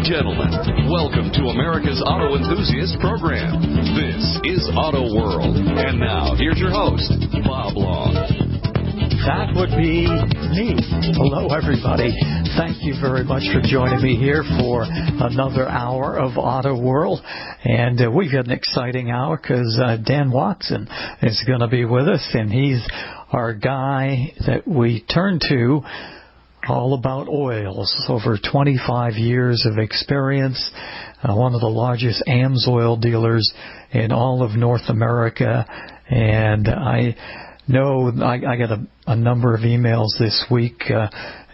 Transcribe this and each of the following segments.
and gentlemen, welcome to America's Auto Enthusiast Program. This is Auto World. And now, here's your host, Bob Long. That would be me. Hello, everybody. Thank you very much for joining me here for another hour of Auto World. And we've got an exciting hour because Dan Watson is going to be with us, and he's our guy that we turn to all about oils. Over 25 years of experience, one of the largest AMS oil dealers in all of North America. And I know I got a number of emails this week.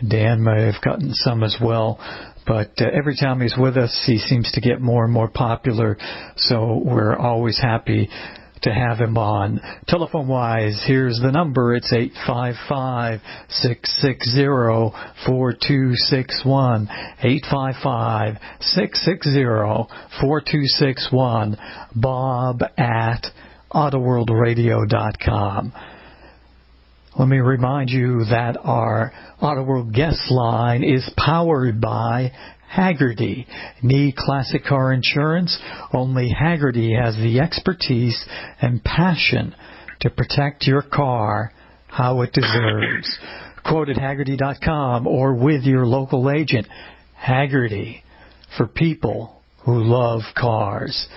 Dan may have gotten some as well. But every time he's with us, he seems to get more and more popular. So we're always happy to have him on. Telephone-wise, here's the number. It's 855-660-4261. 855-660-4261. Bob at autoworldradio.com. Let me remind you that our Auto World guest line is powered by Hagerty. Need classic car insurance? Only Hagerty has the expertise and passion to protect your car how it deserves. Quote at Hagerty.com or with your local agent. Hagerty, for people who love cars.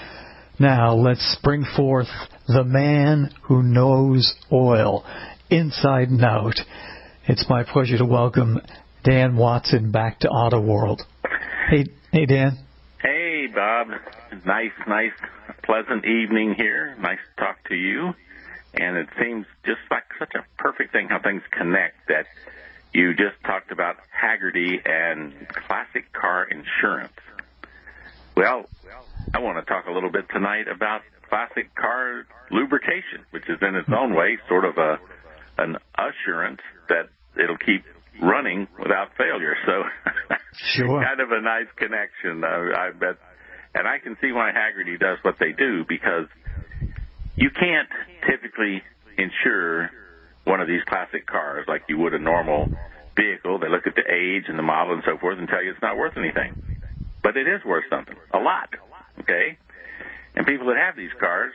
Now let's bring forth the man who knows oil inside and out. It's my pleasure to welcome Dan Watson back to Auto World. Hey, Dan. Hey, Bob. Nice, pleasant evening here. Nice to talk to you. And it seems just like such a perfect thing how things connect that you just talked about Hagerty and classic car insurance. Well, I want to talk a little bit tonight about classic car lubrication, which is in its own way sort of an assurance that it'll keep running without failure. So sure. Kind of a nice connection, I bet. And I can see why Hagerty does what they do, because you can't typically insure one of these classic cars like you would a normal vehicle. They look at the age and the model and so forth and tell you it's not worth anything. But it is worth something, a lot, okay? And people that have these cars,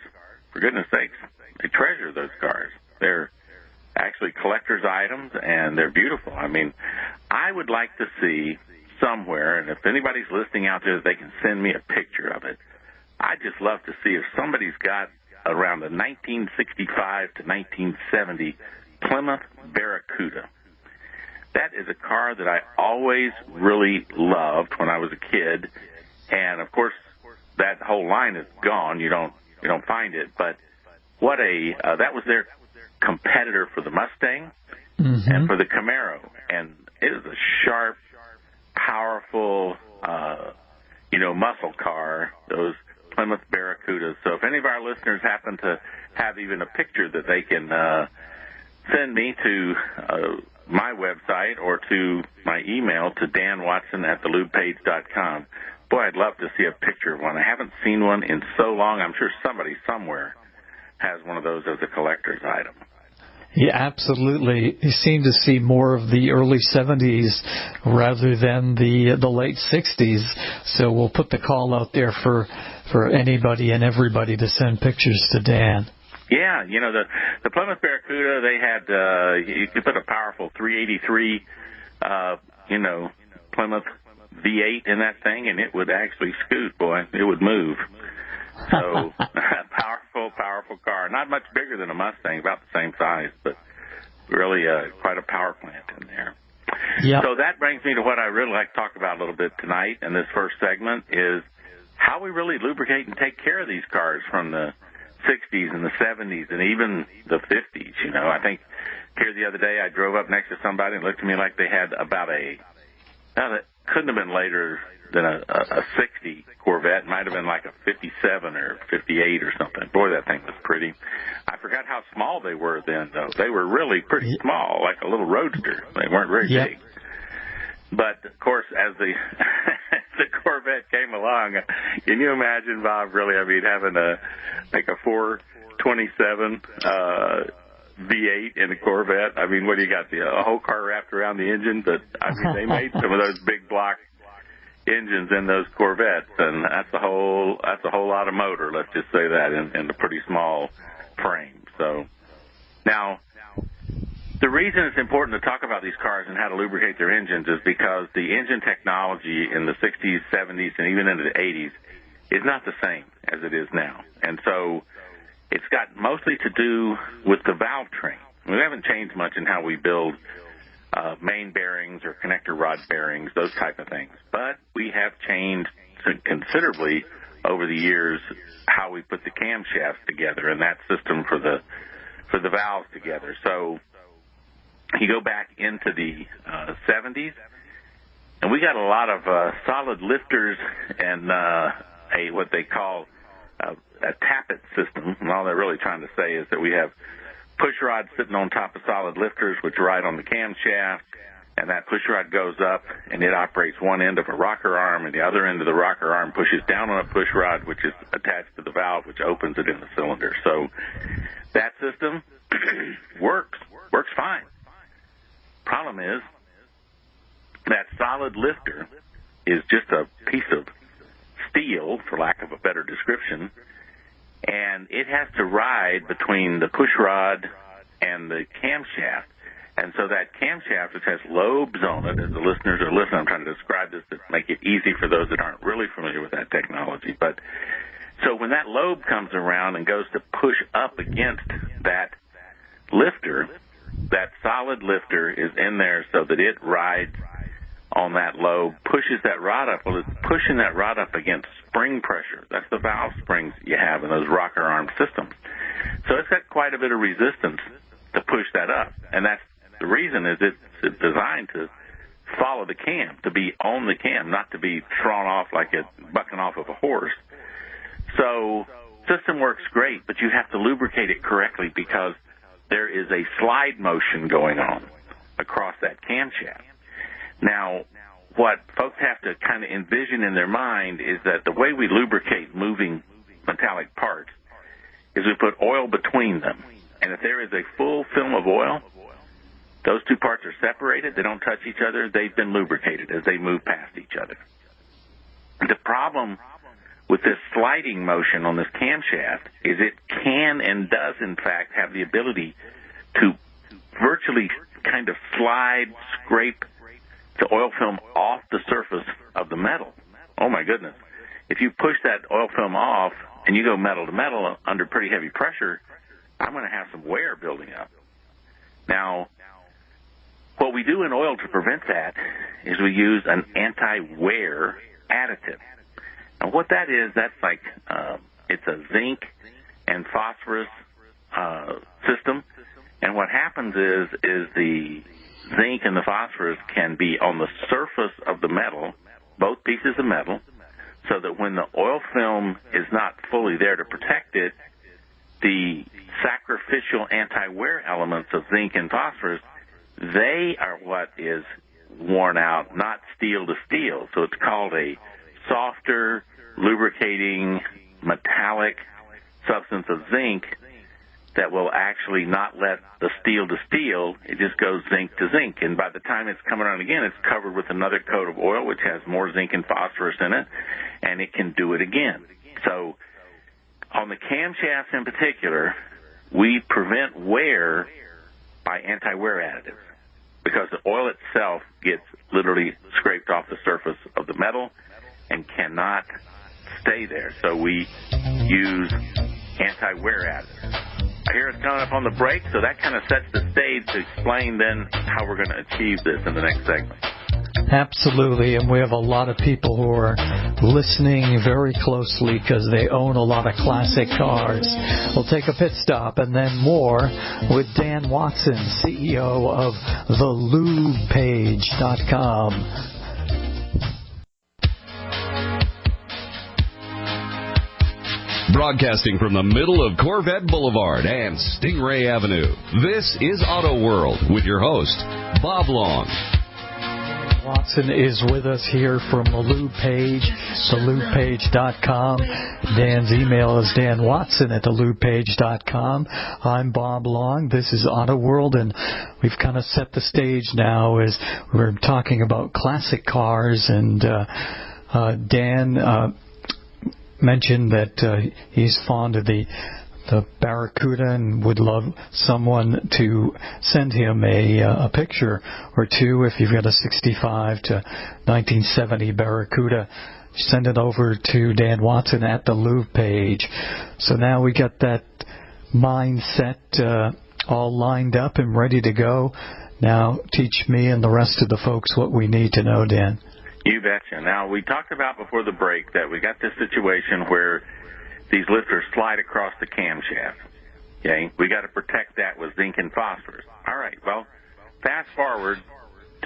for goodness sakes, they treasure those cars. They're actually collector's items, and they're beautiful. I mean, I would like to see somewhere, and if anybody's listening out there, they can send me a picture of it. I'd just love to see if somebody's got around the 1965 to 1970 Plymouth Barracuda. That is a car that I always really loved when I was a kid, and of course, that whole line is gone. You don't find it, but what that was their competitor for the Mustang and for the Camaro, and it is a sharp, powerful, muscle car, those Plymouth Barracudas. So if any of our listeners happen to have even a picture that they can send me to my website or to my email to danwatson@thelubepage.com. Boy, I'd love to see a picture of one. I haven't seen one in so long. I'm sure somebody somewhere has one of those as a collector's item. Yeah, absolutely. You seem to see more of the early 70s rather than the late 60s. So we'll put the call out there for anybody and everybody to send pictures to Dan. Yeah, the Plymouth Barracuda, they had, you could put a powerful 383, Plymouth V8 in that thing, and it would actually scoot, boy. It would move. So, powerful car. Not much bigger than a Mustang, about the same size, but really quite a power plant in there. Yep. So that brings me to what I really like to talk about a little bit tonight in this first segment is how we really lubricate and take care of these cars from the 60s and the 70s and even the 50s. I think here the other day I drove up next to somebody and looked at me like they had about that couldn't have been later than a 60 Corvette. It might have been like a 57 or 58 or something. Boy, that thing was pretty. I forgot how small they were then, though. They were really pretty small, like a little roadster. They weren't very big. But, of course, as the Corvette came along, can you imagine, Bob, really, having a 427 V8 in a Corvette? What do you got, a whole car wrapped around the engine? But, they made some of those big block engines in those Corvettes, and that's a whole lot of motor. Let's just say that in a pretty small frame. So now, the reason it's important to talk about these cars and how to lubricate their engines is because the engine technology in the 60s, 70s, and even into the 80s is not the same as it is now. And so it's got mostly to do with the valve train. We haven't changed much in how we build main bearings or connector rod bearings, those type of things. But we have changed considerably over the years how we put the camshafts together and that system for the valves together. So you go back into the 70s, and we got a lot of solid lifters and what they call a tappet system. And all they're really trying to say is that we have push rods sitting on top of solid lifters, which ride on the camshaft, and that push rod goes up, and it operates one end of a rocker arm, and the other end of the rocker arm pushes down on a push rod, which is attached to the valve, which opens it in the cylinder. So that system works fine. Problem is that solid lifter is just a piece of steel, for lack of a better description, and it has to ride between the push rod and the camshaft. And so that camshaft, which has lobes on it, as the listeners are listening, I'm trying to describe this to make it easy for those that aren't really familiar with that technology. But so when that lobe comes around and goes to push up against that lifter, that solid lifter is in there so that it rides on that lobe, pushes that rod up. Well, it's pushing that rod up against spring pressure. That's the valve springs you have in those rocker arm systems. So it's got quite a bit of resistance to push that up. And that's the reason is it's designed to follow the cam, to be on the cam, not to be thrown off like it's bucking off of a horse. So system works great, but you have to lubricate it correctly because there is a slide motion going on across that camshaft. Now, what folks have to kind of envision in their mind is that the way we lubricate moving metallic parts is we put oil between them. And if there is a full film of oil, those two parts are separated. They don't touch each other. They've been lubricated as they move past each other. The problem with this sliding motion on this camshaft is it can and does, in fact, have the ability to virtually kind of slide, scrape the oil film off the surface of the metal. Oh, my goodness. If you push that oil film off and you go metal to metal under pretty heavy pressure, I'm going to have some wear building up. Now, what we do in oil to prevent that is we use an anti-wear additive. And what that is, that's like it's a zinc and phosphorus system. And what happens is the zinc and the phosphorus can be on the surface of the metal, both pieces of metal, so that when the oil film is not fully there to protect it, the sacrificial anti-wear elements of zinc and phosphorus, they are what is worn out, not steel to steel. So it's called a softer, lubricating, metallic substance of zinc that will actually not let the steel to steel. It just goes zinc to zinc. And by the time it's coming around again, it's covered with another coat of oil, which has more zinc and phosphorus in it, and it can do it again. So on the camshafts in particular, we prevent wear by anti-wear additives because the oil itself gets literally scraped off the surface of the metal and cannot stay there. So we use anti-wear additives. I hear it's coming up on the break, so that kind of sets the stage to explain then how we're going to achieve this in the next segment. Absolutely, and we have a lot of people who are listening very closely because they own a lot of classic cars. We'll take a pit stop and then more with Dan Watson, CEO of thelubricate.com. Broadcasting from the middle of Corvette Boulevard and Stingray Avenue, this is Auto World with your host, Bob Long. Watson is with us here from the Lube Page, thelubricate.com. Dan's email is danwatson@thelubricate.com. I'm Bob Long. This is Auto World, and we've kind of set the stage now as we're talking about classic cars and Dan mentioned that he's fond of the Barracuda and would love someone to send him a picture or two. If you've got a 65 to 1970 Barracuda, send it over to Dan Watson at the Lube page. So now we got that mindset all lined up and ready to go. Now teach me and the rest of the folks what we need to know, Dan. You betcha. Now, we talked about before the break that we got this situation where these lifters slide across the camshaft. Okay? We got to protect that with zinc and phosphorus. All right. Well, fast forward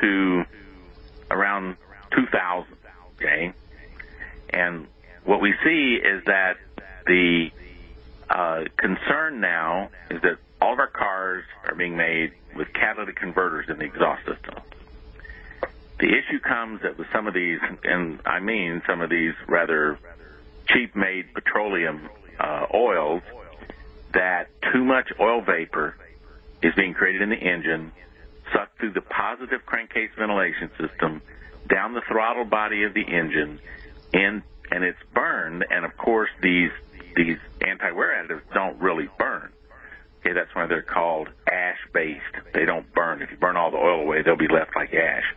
to around 2000. Okay? And what we see is that the concern now is that all of our cars are being made with catalytic converters in the exhaust system. The issue comes that with some of these, and I mean some of these rather cheap-made petroleum oils, that too much oil vapor is being created in the engine, sucked through the positive crankcase ventilation system, down the throttle body of the engine, and it's burned. And, of course, these anti-wear additives don't really burn. Okay, that's why they're called ash-based. They don't burn. If you burn all the oil away, they'll be left like ash.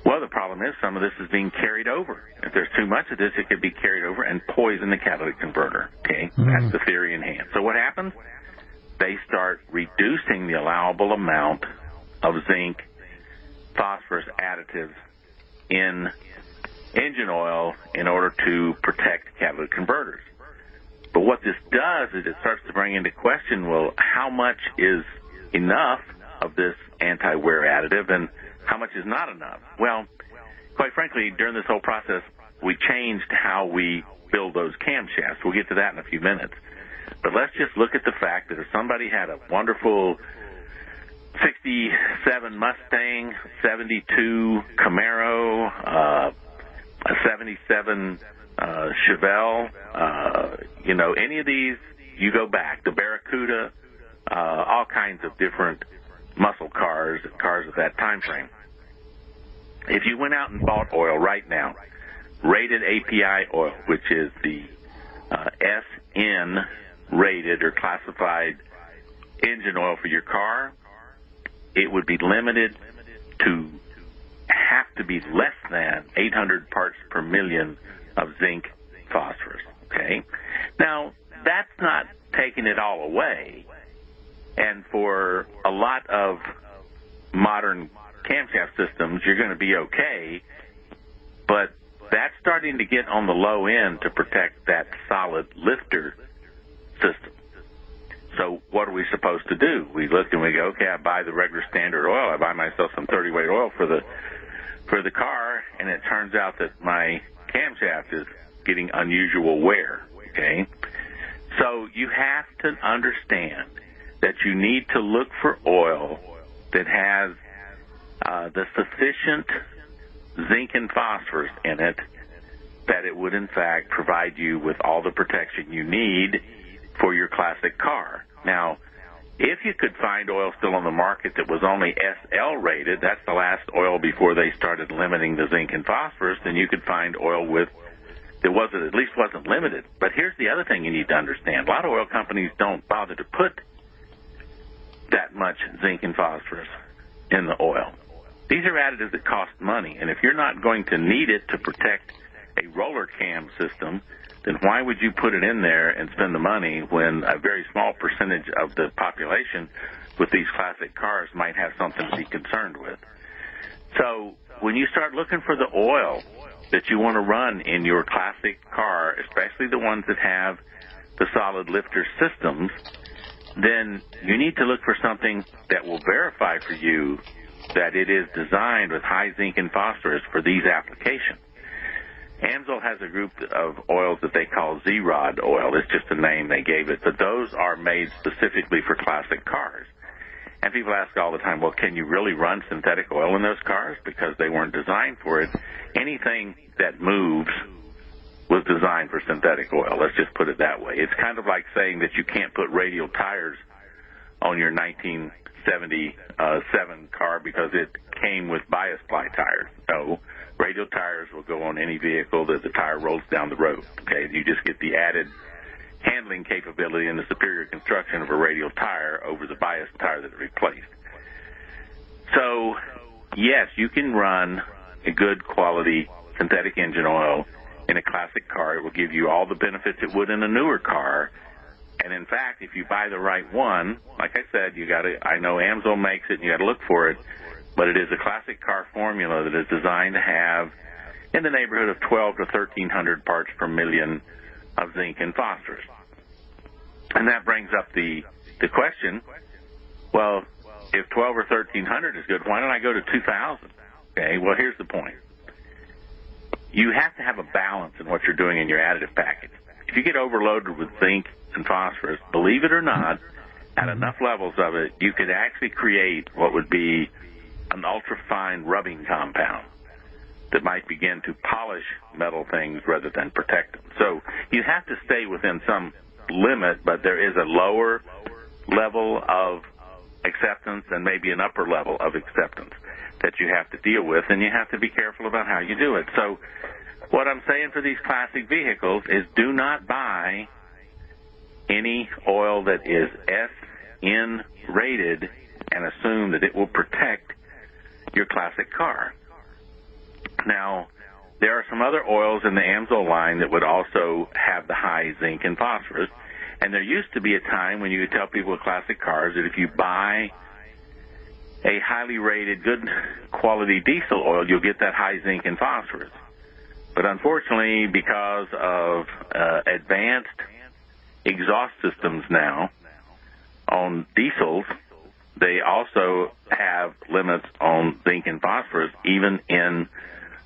Well, the problem is some of this is being carried over. If there's too much of this, it could be carried over and poison the catalytic converter. Okay, That's the theory in hand. So what happens? They start reducing the allowable amount of zinc, phosphorus additives in engine oil in order to protect catalytic converters. But what this does is it starts to bring into question, well, how much is enough of this anti-wear additive and how much is not enough? Well, quite frankly, during this whole process, we changed how we build those camshafts. We'll get to that in a few minutes. But let's just look at the fact that if somebody had a wonderful 67 Mustang, 72 Camaro, a 77 Chevelle, any of these, you go back, the Barracuda, all kinds of different muscle cars of that time frame. If you went out and bought oil right now, rated API oil, which is the SN rated or classified engine oil for your car, it would be limited to have to be less than 800 parts per million of zinc phosphorus. Okay? Now, that's not taking it all away. And for a lot of modern camshaft systems, you're going to be okay, but that's starting to get on the low end to protect that solid lifter system. So what are we supposed to do? We look and we go, okay, I buy the regular standard oil. I buy myself some 30-weight oil for the car, and it turns out that my camshaft is getting unusual wear. Okay? So you have to understand that you need to look for oil that has the sufficient zinc and phosphorus in it that it would, in fact, provide you with all the protection you need for your classic car. Now, if you could find oil still on the market that was only SL rated, that's the last oil before they started limiting the zinc and phosphorus, then you could find oil with that at least wasn't limited. But here's the other thing you need to understand. A lot of oil companies don't bother to put that much zinc and phosphorus in the oil. These are additives that cost money, and if you're not going to need it to protect a roller cam system, then why would you put it in there and spend the money when a very small percentage of the population with these classic cars might have something to be concerned with? So when you start looking for the oil that you want to run in your classic car, especially the ones that have the solid lifter systems, then you need to look for something that will verify for you that it is designed with high zinc and phosphorus for these applications. AMSOIL has a group of oils that they call Z-Rod oil. It's just a name they gave it, but those are made specifically for classic cars. And people ask all the time, well, can you really run synthetic oil in those cars? Because they weren't designed for it. Anything that moves was designed for synthetic oil. Let's just put it that way. It's kind of like saying that you can't put radial tires on your 1977 car because it came with bias ply tires. No, Radial tires will go on any vehicle that the tire rolls down the road. Okay, you just get the added handling capability and the superior construction of a radial tire over the bias tire that it replaced. So, yes, you can run a good quality synthetic engine oil in a classic car. It will give you all the benefits it would in a newer car. And in fact, if you buy the right one, like I said, I know Amsoil makes it and you got to look for it, but it is a classic car formula that is designed to have in the neighborhood of 12 to 1,300 parts per million of zinc and phosphorus. And that brings up the question, well, if 12 or 1,300 is good, why don't I go to 2,000? Okay, well, here's the point. You have to have a balance in what you're doing in your additive package. If you get overloaded with zinc and phosphorus, believe it or not, at enough levels of it, you could actually create what would be an ultra-fine rubbing compound that might begin to polish metal things rather than protect them. So you have to stay within some limit, but there is a lower level of acceptance and maybe an upper level of acceptance that you have to deal with, and you have to be careful about how you do it. So what I'm saying for these classic vehicles is do not buy any oil that is SN rated and assume that it will protect your classic car. Now, there are some other oils in the Amsoil line that would also have the high zinc and phosphorus, and there used to be a time when you could tell people with classic cars that if you buy a highly rated, good quality diesel oil, you'll get that high zinc and phosphorus. But unfortunately, because of advanced exhaust systems now on diesels, they also have limits on zinc and phosphorus, even in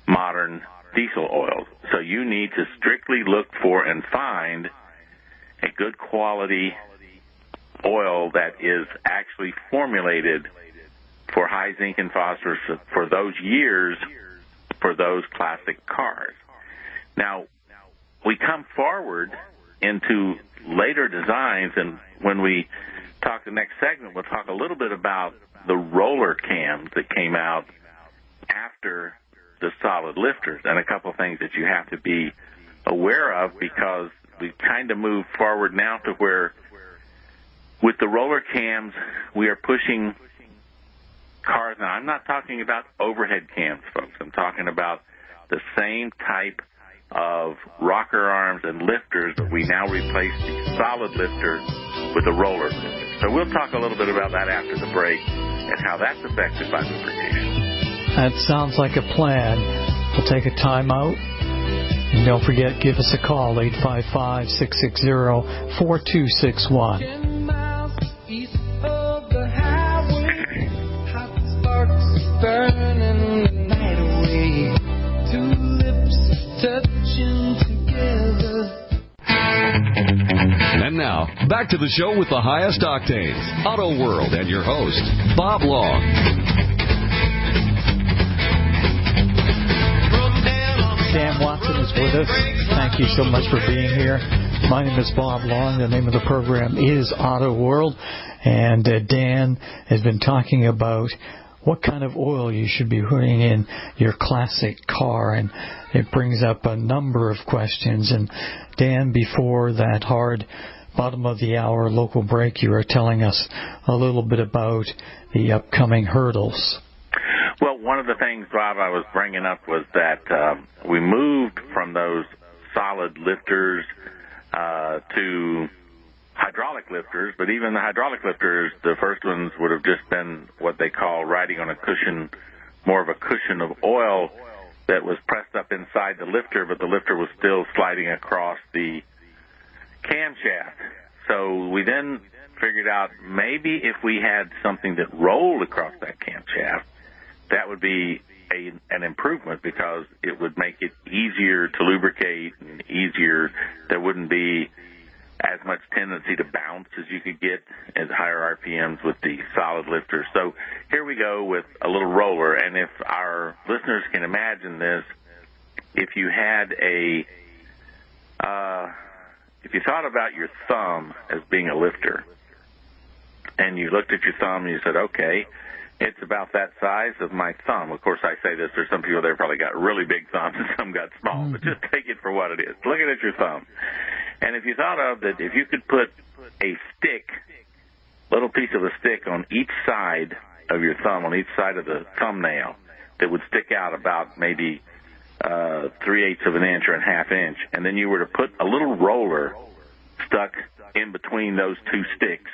modern diesel oils. So you need to strictly look for and find a good quality oil that is actually formulated for high zinc and phosphorus for those years for those classic cars. Now, we come forward into later designs, and when we talk the next segment, we'll talk a little bit about the roller cams that came out after the solid lifters and a couple of things that you have to be aware of, because we've kind of moved forward now to where with the roller cams we are pushing cars. Now, I'm not talking about overhead cams, folks. I'm talking about the same type of rocker arms and lifters, but we now replace the solid lifter with a roller lifter. So we'll talk a little bit about that after the break and how that's affected by lubrication. That sounds like a plan. We'll take a time out. And don't forget, give us a call, 855-660-4261. Burning the night away, two lips touching together. And now, back to the show with the highest octanes, Auto World, and your host, Bob Long. Dan Watson is with us. Thank you so much for being here. My name is Bob Long. The name of the program is Auto World. And Dan has been talking about what kind of oil you should be putting in your classic car, and it brings up a number of questions. And Dan, before that hard bottom of the hour local break, you were telling us a little bit about the upcoming hurdles. Well, one of the things, Bob, I was bringing up was that we moved from those solid lifters to hydraulic lifters, but even the hydraulic lifters, the first ones would have just been what they call riding on a cushion, more of a cushion of oil that was pressed up inside the lifter, but the lifter was still sliding across the camshaft. So we then figured out maybe if we had something that rolled across that camshaft, that would be an improvement, because it would make it easier to lubricate and easier. There wouldn't be as much tendency to bounce as you could get at higher RPMs with the solid lifter. So here we go with a little roller, and if our listeners can imagine this, if you had if you thought about your thumb as being a lifter, and you looked at your thumb and you said, okay, It's about that size of my thumb. Of course, I say this, there's some people there probably got really big thumbs and some got small, but just take it for what it is. Look at your thumb. And if you thought of that, if you could put a stick, little piece of a stick on each side of your thumb, on each side of the thumbnail, that would stick out about maybe 3/8 of an inch or a half inch, and then you were to put a little roller stuck in between those two sticks,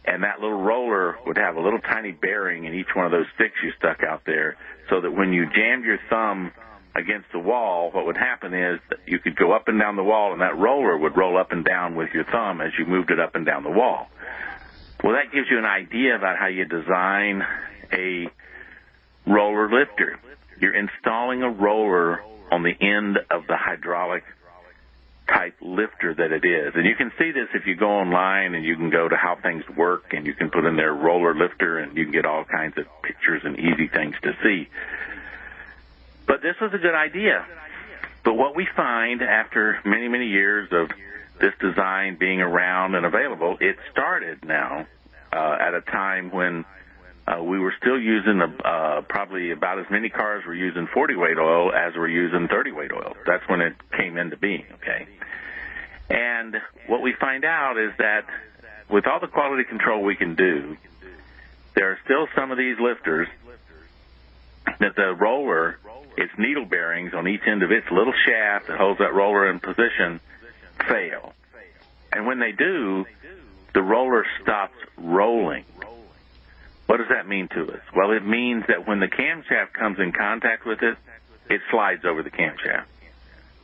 and that little roller would have a little tiny bearing in each one of those sticks you stuck out there, so that when you jammed your thumb against the wall, what would happen is that you could go up and down the wall, and that roller would roll up and down with your thumb as you moved it up and down the wall. Well, that gives you an idea about how you design a roller lifter. You're installing a roller on the end of the hydraulic type lifter that it is. And you can see this if you go online and you can go to how things work and you can put in there roller lifter and you can get all kinds of pictures and easy things to see. But this was a good idea. But what we find after many, many years of this design being around and available, it started now at a time when we were still using probably about as many cars were using 40-weight oil as were using 30-weight oil. That's when it came into being, okay? And what we find out is that with all the quality control we can do, there are still some of these lifters that the roller, its needle bearings on each end of its little shaft that holds that roller in position, fail. And when they do, the roller stops rolling. What does that mean to us? Well, it means that when the camshaft comes in contact with it, it slides over the camshaft.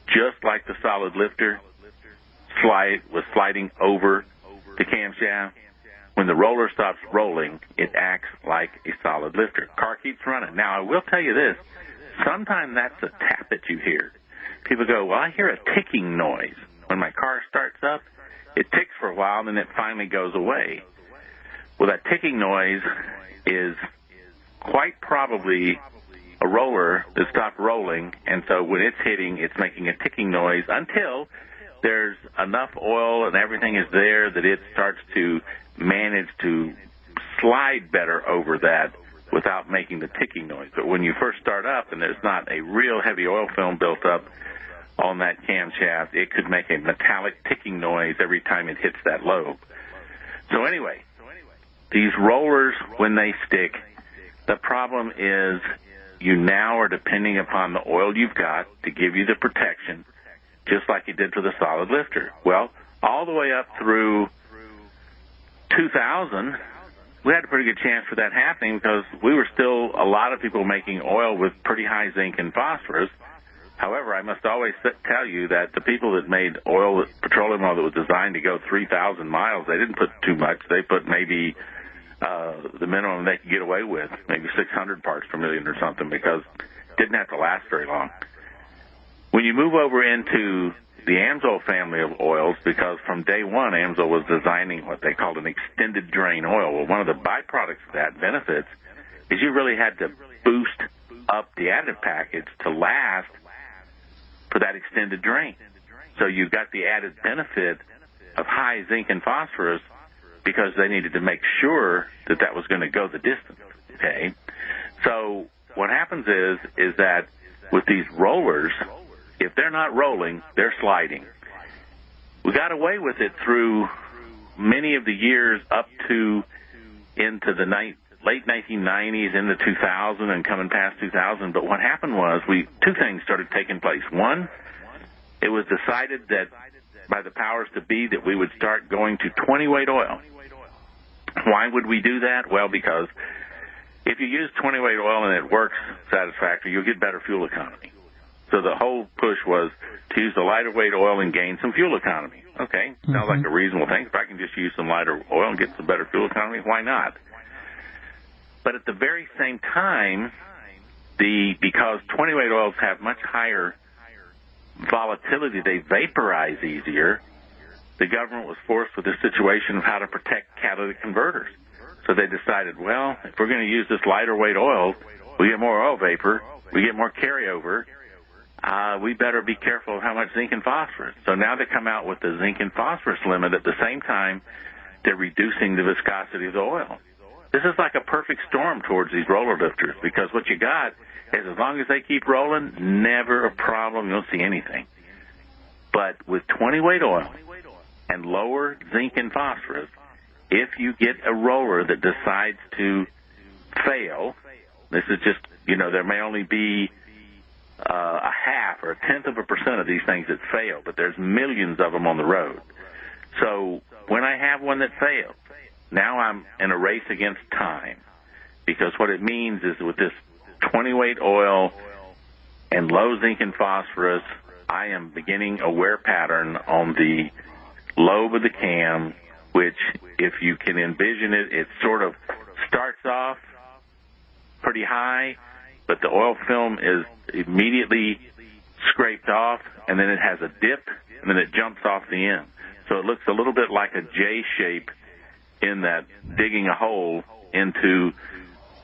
Just like the solid lifter was sliding over the camshaft, when the roller stops rolling, it acts like a solid lifter. Car keeps running. Now, I will tell you this. Sometimes that's a tap that you hear. People go, well, I hear a ticking noise. When my car starts up, it ticks for a while, and then it finally goes away. Well, that ticking noise is quite probably a roller that stopped rolling, and so when it's hitting, it's making a ticking noise until there's enough oil and everything is there that it starts to manage to slide better over that without making the ticking noise. But when you first start up and there's not a real heavy oil film built up on that camshaft, it could make a metallic ticking noise every time it hits that lobe. So anyway, these rollers, when they stick, the problem is you now are depending upon the oil you've got to give you the protection, just like you did for the solid lifter. Well, all the way up through 2000, we had a pretty good chance for that happening because we were still a lot of people making oil with pretty high zinc and phosphorus. However, I must always tell you that the people that made oil, petroleum oil that was designed to go 3,000 miles, they didn't put too much. They put maybe the minimum they could get away with, maybe 600 parts per million or something, because it didn't have to last very long. When you move over into the Amsoil family of oils, because from day one, Amsoil was designing what they called an extended drain oil. Well, one of the byproducts of that benefits is you really had to boost up the additive package to last for that extended drain. So you got the added benefit of high zinc and phosphorus because they needed to make sure that that was going to go the distance, okay? So what happens is that with these rollers, if they're not rolling, they're sliding. We got away with it through many of the years up to into the late 1990s, into 2000, and coming past 2000. But what happened was two things started taking place. One, it was decided that by the powers to be that we would start going to 20-weight oil. Why would we do that? Well, because if you use 20-weight oil and it works satisfactorily, you'll get better fuel economy. So the whole push was to use the lighter weight oil and gain some fuel economy. Okay, sounds like a reasonable thing. If I can just use some lighter oil and get some better fuel economy, why not? But at the very same time, because 20-weight oils have much higher volatility, they vaporize easier, the government was forced with the situation of how to protect catalytic converters. So they decided, well, if we're going to use this lighter weight oil, we get more oil vapor, we get more carryover, we better be careful of how much zinc and phosphorus. So now they come out with the zinc and phosphorus limit. At the same time, they're reducing the viscosity of the oil. this is like a perfect storm towards these roller lifters, because what you got is, as long as they keep rolling, never a problem. You don't see anything. But with 20-weight oil and lower zinc and phosphorus, if you get a roller that decides to fail, this is just, there may only be a half or a tenth of a percent of these things that fail, but there's millions of them on the road. So when I have one that fails, now I'm in a race against time, because what it means is with this 20-weight oil and low zinc and phosphorus, I am beginning a wear pattern on the lobe of the cam, which, if you can envision it, it sort of starts off pretty high, but the oil film is immediately scraped off, and then it has a dip, and then it jumps off the end. So it looks a little bit like a J shape in that, digging a hole into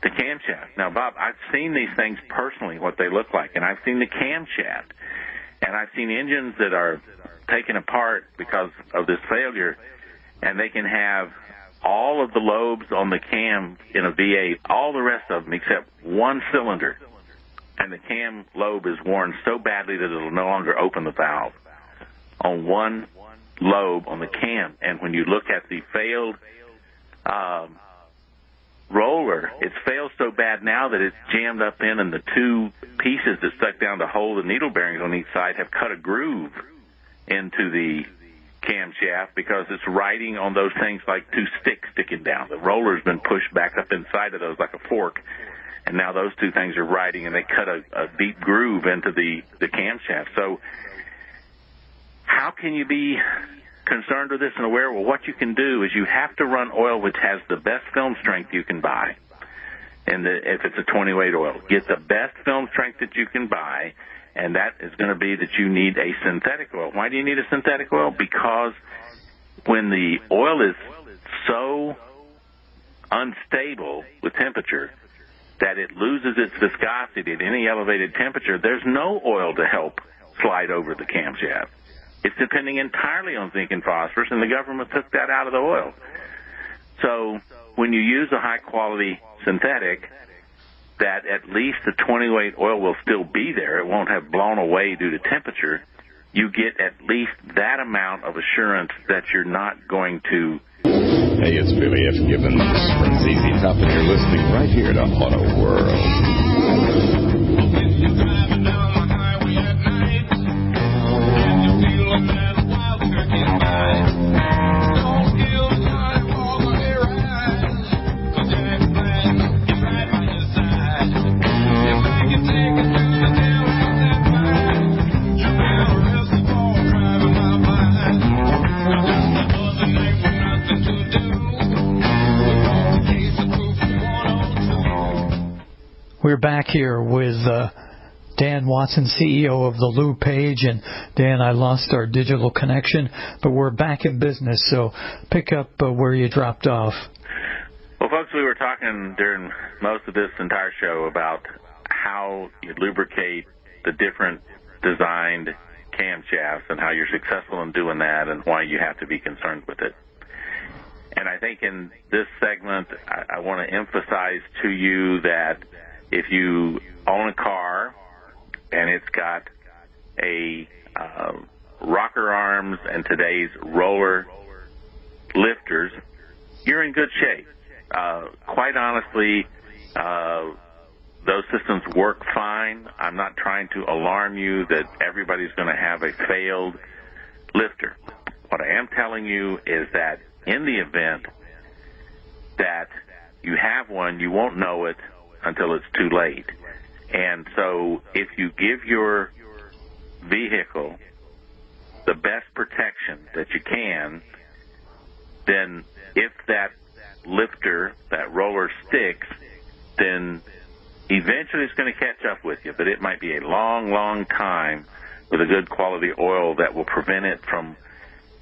the camshaft. Now, Bob, I've seen these things personally, what they look like, and I've seen the camshaft, and I've seen engines that are taken apart because of this failure, and they can have all of the lobes on the cam in a V8, all the rest of them except one cylinder, and the cam lobe is worn so badly that it'll no longer open the valve on one lobe on the cam. And when you look at the failed roller, it's failed so bad now that it's jammed up in, and the two pieces that stuck down to hold the needle bearings on each side have cut a groove into the camshaft, because it's riding on those things like two sticks sticking down. The roller's been pushed back up inside of those like a fork, and now those two things are riding, and they cut a deep groove into the camshaft. So how can you be concerned with this and aware? Well, what you can do is you have to run oil which has the best film strength you can buy. And if it's a 20-weight oil, get the best film strength that you can buy, and that is going to be that you need a synthetic oil. Why do you need a synthetic oil? Because when the oil is so unstable with temperature that it loses its viscosity at any elevated temperature, there's no oil to help slide over the camshaft. It's depending entirely on zinc and phosphorus, and the government took that out of the oil. So when you use a high-quality synthetic, that at least the 20-weight oil will still be there, it won't have blown away due to temperature, you get at least that amount of assurance that you're not going to... Hey, it's Billy F. Gibbons from ZZ Top, and you're listening right here to Auto World. We're back here with Dan Watson, CEO of the Lube page. And Dan, I lost our digital connection, but we're back in business, so pick up where you dropped off. Well, folks, we were talking during most of this entire show about how you lubricate the different designed camshafts and how you're successful in doing that and why you have to be concerned with it. And I think in this segment, I want to emphasize to you that if you own a car and it's got a rocker arms and today's roller lifters, you're in good shape. Quite honestly, those systems work fine. I'm not trying to alarm you that everybody's going to have a failed lifter. What I am telling you is that in the event that you have one, you won't know it until it's too late. And so if you give your vehicle the best protection that you can, then if that lifter, that roller sticks, then eventually it's going to catch up with you. But it might be a long, long time with a good quality oil that will prevent it from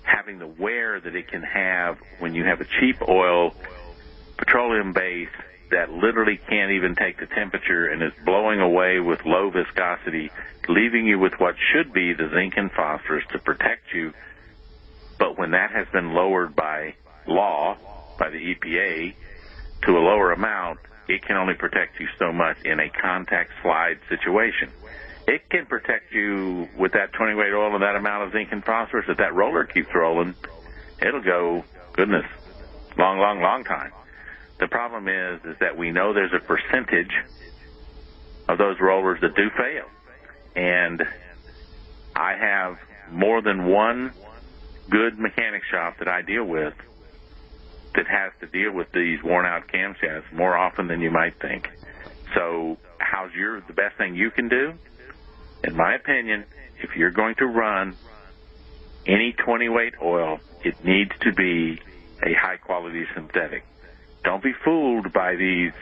having the wear that it can have when you have a cheap oil, petroleum base, that literally can't even take the temperature and is blowing away with low viscosity, leaving you with what should be the zinc and phosphorus to protect you. But when that has been lowered by law, by the EPA, to a lower amount, it can only protect you so much in a contact slide situation. It can protect you with that 20-weight oil and that amount of zinc and phosphorus. If that roller keeps rolling, it'll go, goodness, long time. The problem is that we know there's a percentage of those rollers that do fail. And I have more than one good mechanic shop that I deal with that has to deal with these worn-out camshafts more often than you might think. So the best thing you can do? In my opinion, if you're going to run any 20-weight oil, it needs to be a high-quality synthetic. Don't be fooled by these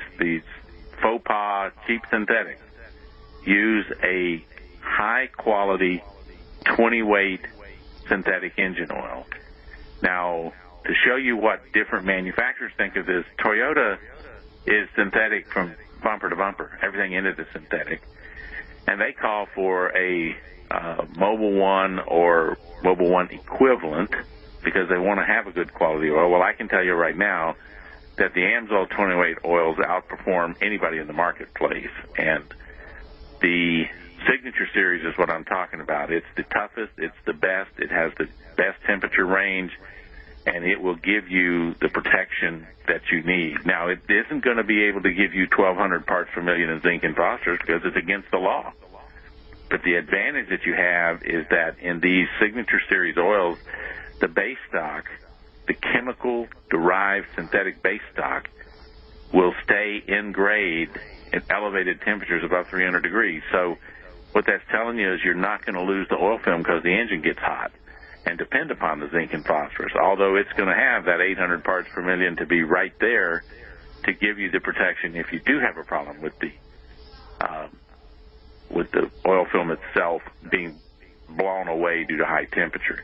faux pas, cheap synthetics. Use a high-quality 20-weight synthetic engine oil. Now, to show you what different manufacturers think of this, Toyota is synthetic from bumper to bumper. Everything in it is synthetic. And they call for a Mobil 1 or Mobil 1 equivalent because they want to have a good quality oil. Well, I can tell you right now that the Amsoil 20-weight oils outperform anybody in the marketplace. And the Signature Series is what I'm talking about. It's the toughest. It's the best. It has the best temperature range, and it will give you the protection that you need. Now, it isn't going to be able to give you 1,200 parts per million in zinc and phosphorus because it's against the law. But the advantage that you have is that in these Signature Series oils, the base stock, the chemical-derived synthetic base stock, will stay in grade at elevated temperatures above 300 degrees. So what that's telling you is you're not going to lose the oil film because the engine gets hot and depend upon the zinc and phosphorus, although it's going to have that 800 parts per million to be right there to give you the protection if you do have a problem with the oil film itself being blown away due to high temperature.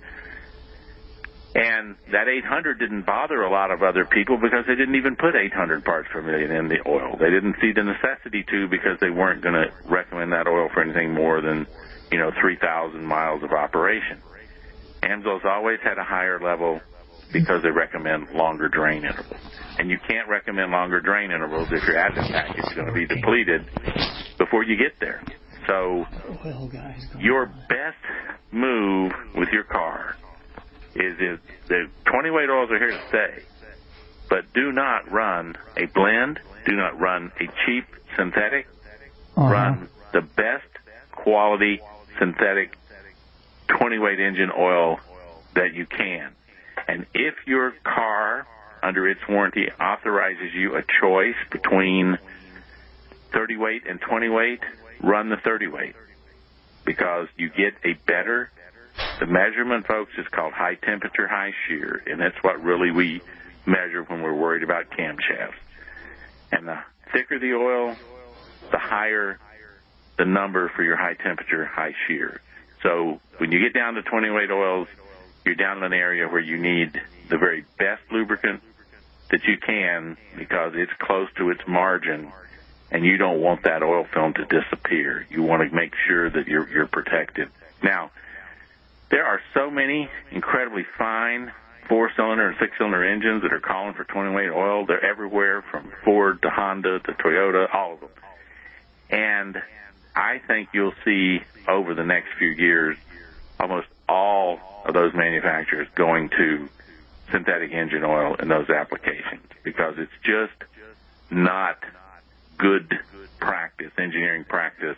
And that 800 didn't bother a lot of other people because they didn't even put 800 parts per million in the oil. They didn't see the necessity to because they weren't going to recommend that oil for anything more than, 3,000 miles of operation. Amsoil's always had a higher level because they recommend longer drain intervals. And you can't recommend longer drain intervals if your additive package is going to be depleted before you get there. So your best move with your car is the 20-weight oils are here to stay, but do not run a blend, do not run a cheap synthetic, run the best quality synthetic 20-weight engine oil that you can. And if your car, under its warranty, authorizes you a choice between 30-weight and 20-weight, run the 30-weight because you get a better. The measurement, folks, is called high temperature, high shear, and that's what really we measure when we're worried about camshafts. And the thicker the oil, the higher the number for your high temperature, high shear. So when you get down to 20-weight oils, you're down in an area where you need the very best lubricant that you can because it's close to its margin, and you don't want that oil film to disappear. You want to make sure that you're protected. Now, there are so many incredibly fine 4-cylinder and 6-cylinder engines that are calling for 20-weight oil. They're everywhere from Ford to Honda to Toyota, all of them. And I think you'll see over the next few years almost all of those manufacturers going to synthetic engine oil in those applications because it's just not good practice, engineering practice,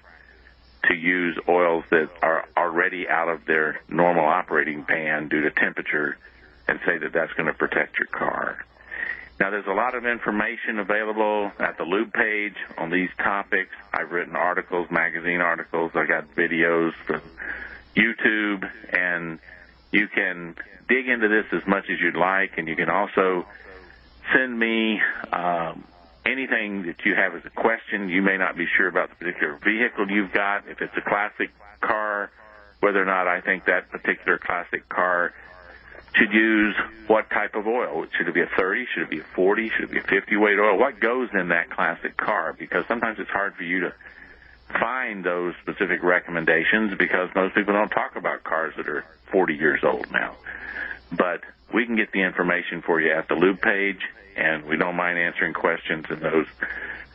to use oils that are already out of their normal operating band due to temperature and say that that's going to protect your car. Now, there's a lot of information available at the Lube page on these topics. I've written articles, magazine articles. I got videos from YouTube, and you can dig into this as much as you'd like, and you can also send me anything that you have as a question. You may not be sure about the particular vehicle you've got. If it's a classic car, whether or not I think that particular classic car should use what type of oil. Should it be a 30? Should it be a 40? Should it be a 50-weight oil? What goes in that classic car? Because sometimes it's hard for you to find those specific recommendations because most people don't talk about cars that are 40 years old now. but we can get the information for you at the lube page, and we don't mind answering questions in those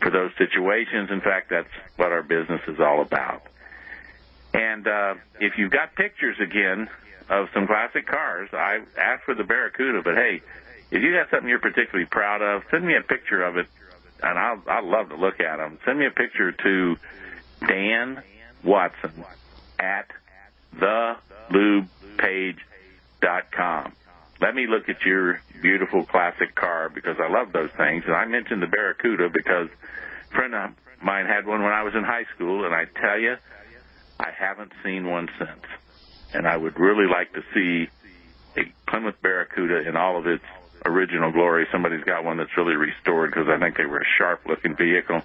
for those situations. In fact, that's what our business is all about. And if you've got pictures, again, of some classic cars, I asked for the Barracuda, but hey, if you got something you're particularly proud of, send me a picture of it, and I'll love to look at them. Send me a picture to Dan Watson at thelubepage.com. Let me look at your beautiful classic car, because I love those things. And I mentioned the Barracuda because a friend of mine had one when I was in high school, and I tell you, I haven't seen one since. And I would really like to see a Plymouth Barracuda in all of its original glory. Somebody's got one that's really restored, because I think they were a sharp-looking vehicle.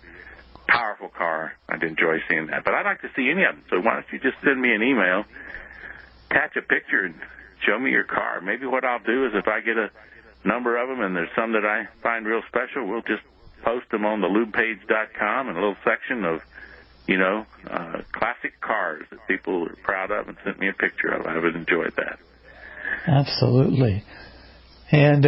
Powerful car. I'd enjoy seeing that. But I'd like to see any of them. So why don't you just send me an email, attach a picture, and show me your car. Maybe what I'll do is if I get a number of them and there's some that I find real special, we'll just post them on the lubricate.com in a little section of, classic cars that people are proud of and sent me a picture of. I would enjoy that. Absolutely. And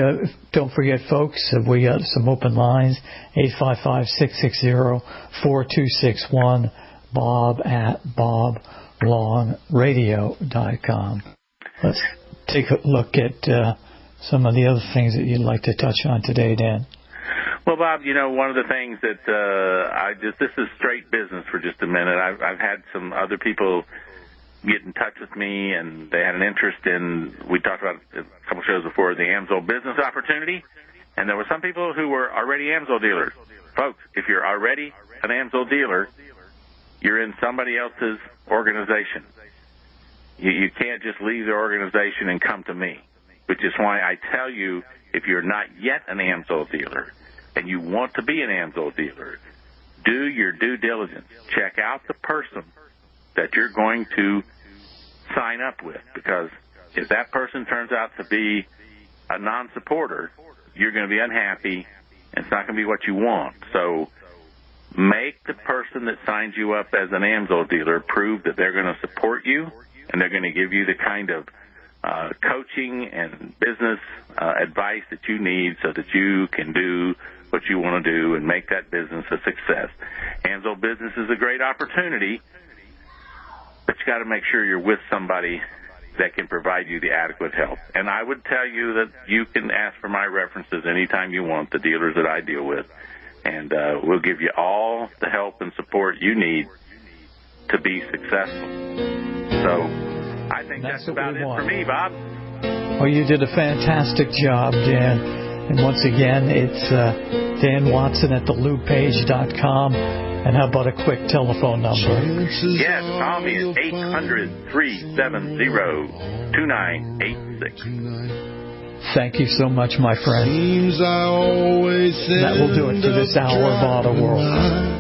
don't forget, folks, we got some open lines, 855-660-4261, Bob at boblongradio.com. Let's take a look at some of the other things that you'd like to touch on today, Dan. Well, Bob, one of the things that this is straight business for just a minute. I've had some other people get in touch with me, and they had an interest in, we talked about a couple shows before, the AMSOIL business opportunity, and there were some people who were already AMSOIL dealers. Folks, if you're already an AMSOIL dealer, you're in somebody else's organization. You can't just leave the organization and come to me, which is why I tell you, if you're not yet an AMSOIL dealer and you want to be an AMSOIL dealer, do your due diligence. Check out the person that you're going to sign up with, because if that person turns out to be a non-supporter, you're going to be unhappy, and it's not going to be what you want. So make the person that signs you up as an AMSOIL dealer prove that they're going to support you, and they're going to give you the kind of coaching and business advice that you need so that you can do what you want to do and make that business a success. AMSOIL business is a great opportunity, but you got to make sure you're with somebody that can provide you the adequate help. And I would tell you that you can ask for my references anytime you want, the dealers that I deal with, and we'll give you all the help and support you need to be successful. So I think that's about it for me, Bob. Well, you did a fantastic job, Dan. And once again, it's Dan Watson at thelubepage.com. And how about a quick telephone number? Yes, call me at 800-370-2986. Thank you so much, my friend. That will do it for this hour of Auto World.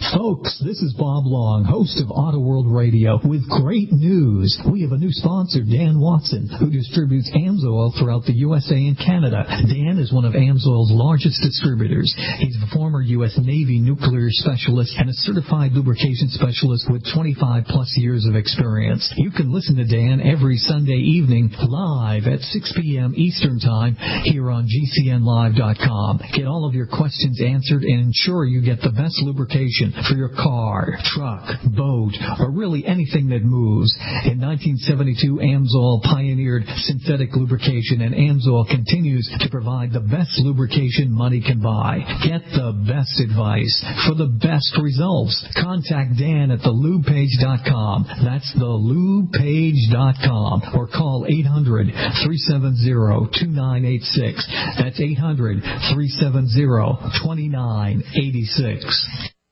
Folks, this is Bob Long, host of Auto World Radio, with great news. We have a new sponsor, Dan Watson, who distributes AMSOIL throughout the USA and Canada. Dan is one of AMSOIL's largest distributors. He's a former U.S. Navy nuclear specialist and a certified lubrication specialist with 25-plus years of experience. You can listen to Dan every Sunday evening live at 6 p.m. Eastern Time here on GCNlive.com. Get all of your questions answered and ensure you get the best lubrication for your car, truck, boat, or really anything that moves. In 1972, AMSOIL pioneered synthetic lubrication, and AMSOIL continues to provide the best lubrication money can buy. Get the best advice for the best results. Contact Dan at thelubepage.com. That's thelubepage.com. Or call 800-370-2986. That's 800-370-2986.